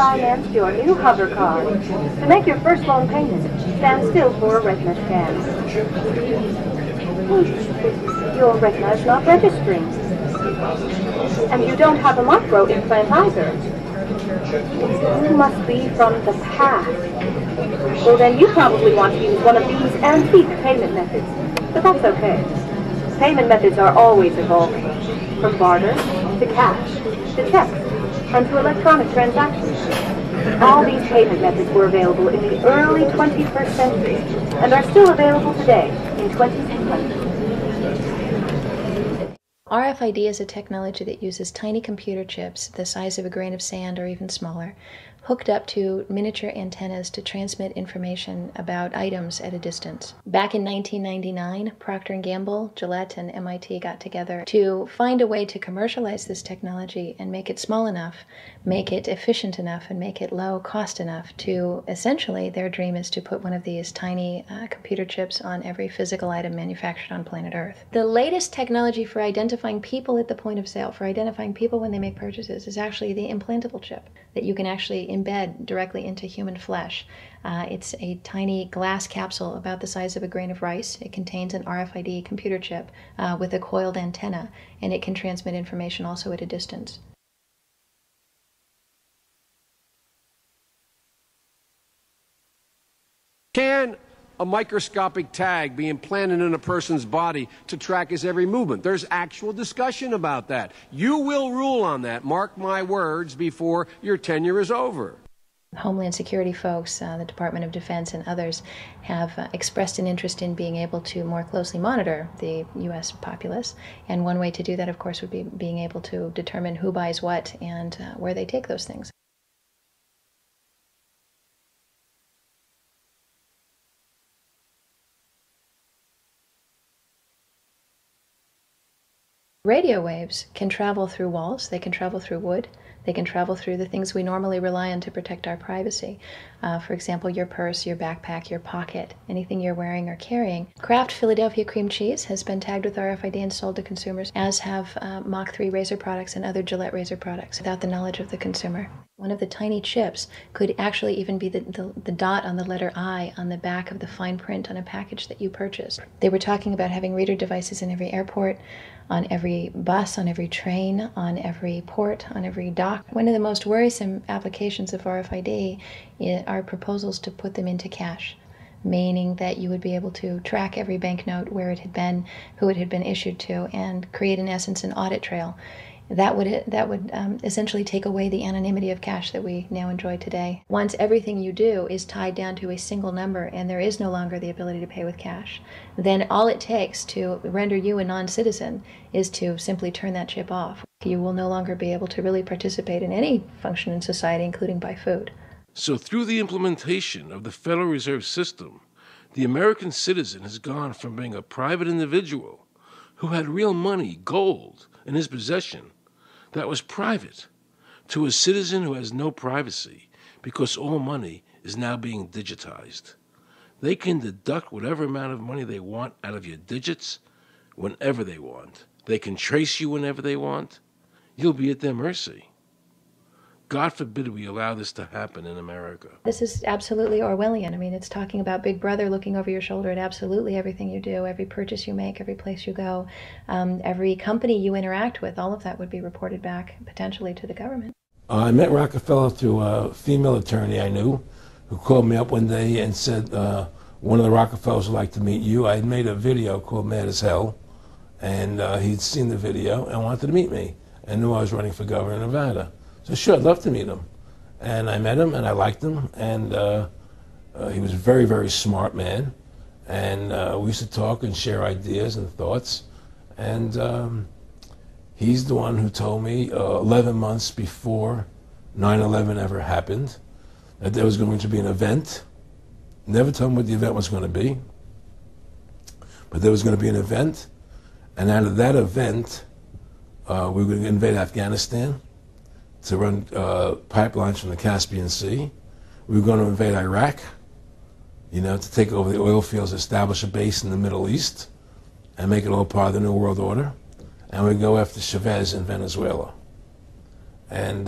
financed your new hover car. To make your first loan payment, stand still for a retina scan. Your retina is not registering. And you don't have a micro implant either. You must be from the past. Well, then you probably want to use one of these antique payment methods. But that's okay. Payment methods are always evolving. From barter, to cash, to checks, and to electronic transactions. All these payment methods were available in the early 21st century and are still available today in 2020. RFID is a technology that uses tiny computer chips the size of a grain of sand or even smaller, hooked up to miniature antennas to transmit information about items at a distance. Back in 1999, Procter & Gamble, Gillette, and MIT got together to find a way to commercialize this technology and make it small enough, make it efficient enough, and make it low cost enough to, essentially, their dream is to put one of these tiny computer chips on every physical item manufactured on planet Earth. The latest technology for identifying people at the point of sale, for identifying people when they make purchases, is actually the implantable chip that you can actually embed directly into human flesh. It's a tiny glass capsule about the size of a grain of rice. It contains an RFID computer chip with a coiled antenna, and it can transmit information also at a distance. Can a microscopic tag be implanted in a person's body to track his every movement? There's actual discussion about that. You will rule on that, mark my words, before your tenure is over. Homeland Security folks, the Department of Defense, and others have expressed an interest in being able to more closely monitor the U.S. populace. And one way to do that, of course, would be being able to determine who buys what and where they take those things. Radio waves can travel through walls, they can travel through wood, they can travel through the things we normally rely on to protect our privacy. For example, your purse, your backpack, your pocket, anything you're wearing or carrying. Kraft Philadelphia cream cheese has been tagged with RFID and sold to consumers, as have Mach 3 razor products and other Gillette razor products, without the knowledge of the consumer. One of the tiny chips could actually even be the dot on the letter I on the back of the fine print on a package that you purchased. They were talking about having reader devices in every airport, on every bus, on every train, on every port, on every dock. One of the most worrisome applications of RFID are proposals to put them into cash, meaning that you would be able to track every banknote, where it had been, who it had been issued to, and create, in essence, an audit trail. That would essentially take away the anonymity of cash that we now enjoy today. Once everything you do is tied down to a single number and there is no longer the ability to pay with cash, then all it takes to render you a non-citizen is to simply turn that chip off. You will no longer be able to really participate in any function in society, including buy food. So through the implementation of the Federal Reserve System, the American citizen has gone from being a private individual who had real money, gold, in his possession, that was private, to a citizen who has no privacy because all money is now being digitized. They can deduct whatever amount of money they want out of your digits whenever they want. They can trace you whenever they want. You'll be at their mercy. God forbid we allow this to happen in America. This is absolutely Orwellian. I mean, it's talking about Big Brother looking over your shoulder at absolutely everything you do, every purchase you make, every place you go, every company you interact with. All of that would be reported back potentially to the government. I met Rockefeller through a female attorney I knew who called me up one day and said, one of the Rockefellers would like to meet you. I had made a video called Mad as Hell, and he'd seen the video and wanted to meet me and knew I was running for governor of Nevada. So sure, I'd love to meet him. And I met him, and I liked him, and he was a very, very smart man. And we used to talk and share ideas and thoughts. And he's the one who told me 11 months before 9/11 ever happened that there was going to be an event. Never told him what the event was going to be, but there was going to be an event. And out of that event, we were going to invade Afghanistan to run pipelines from the Caspian Sea. We were going to invade Iraq, to take over the oil fields, establish a base in the Middle East, and make it all part of the New World Order. And we'd go after Chavez in Venezuela. And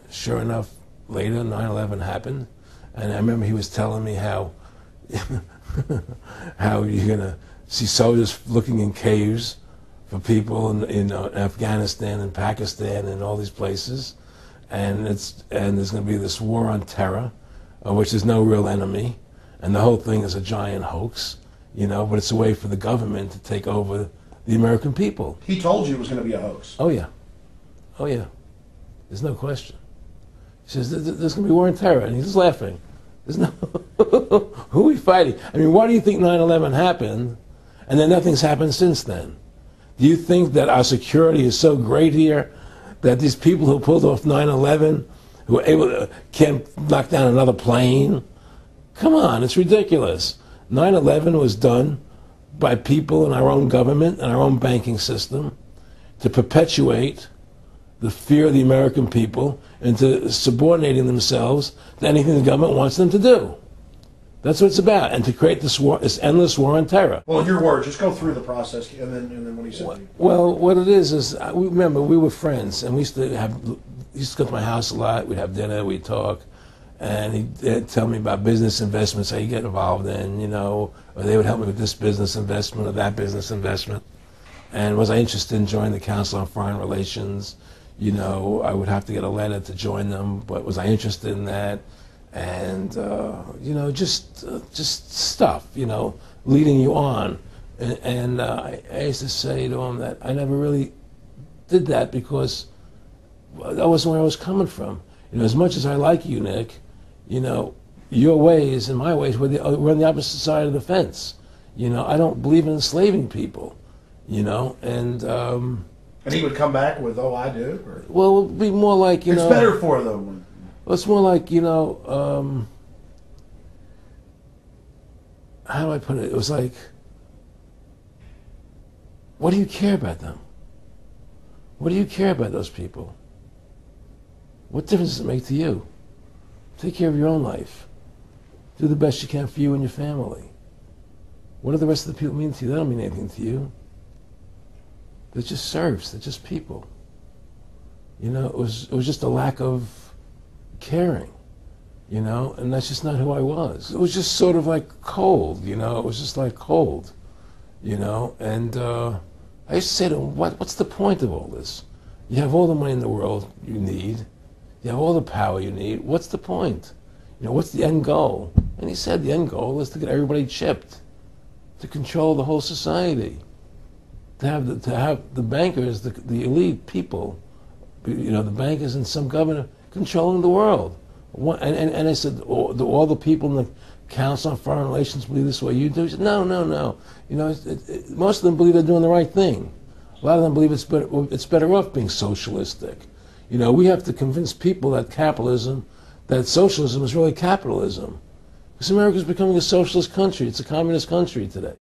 sure enough, later, 9/11 happened, and I remember he was telling me how how you're gonna see soldiers looking in caves for people in Afghanistan and Pakistan and all these places, and there's going to be this war on terror, which is no real enemy, and the whole thing is a giant hoax, but it's a way for the government to take over the American people. He told you it was going to be a hoax. Oh yeah, there's no question. He says there's going to be war on terror, and he's just laughing. There's no who are we fighting? I mean, why do you think 9/11 happened, and then nothing's happened since then? Do you think that our security is so great here that these people who pulled off 9/11, who were able to, can't knock down another plane? Come on, it's ridiculous. 9/11 was done by people in our own government and our own banking system to perpetuate the fear of the American people into subordinating themselves to anything the government wants them to do. That's what it's about, and to create this war, this endless war on terror. Well, in your words, just go through the process, and then what he said. Well, what it is remember we were friends, and we used to go to my house a lot. We'd have dinner, we'd talk, and he'd tell me about business investments, how you get involved in, or they would help me with this business investment or that business investment. And was I interested in joining the Council on Foreign Relations? I would have to get a letter to join them, but was I interested in that? And just stuff, leading you on. And I used to say to him that I never really did that because that wasn't where I was coming from. As much as I like you, Nick, your ways and my ways we're on the opposite side of the fence. I don't believe in enslaving people. And he would come back with, "Oh, I do." Or? Well, it would be more like it's better for them. Well, it's more like how do I put it? It was like, what do you care about them? What do you care about those people? What difference does it make to you? Take care of your own life. Do the best you can for you and your family. What do the rest of the people mean to you? They don't mean anything to you. They're just serfs. They're just people. It was just a lack of caring, and that's just not who I was. It was just sort of like cold, it was just like cold, and I used to say to him, what's the point of all this? You have all the money in the world you need. You have all the power you need. What's the point? What's the end goal? And he said the end goal is to get everybody chipped, to control the whole society, to have the bankers, the elite people, the bankers and some governor controlling the world. And I said, do all the people in the Council on Foreign Relations believe this way you do? He said, no. Most of them believe they're doing the right thing. A lot of them believe it's better off being socialistic. We have to convince people that socialism is really capitalism. Because America is becoming a socialist country. It's a communist country today.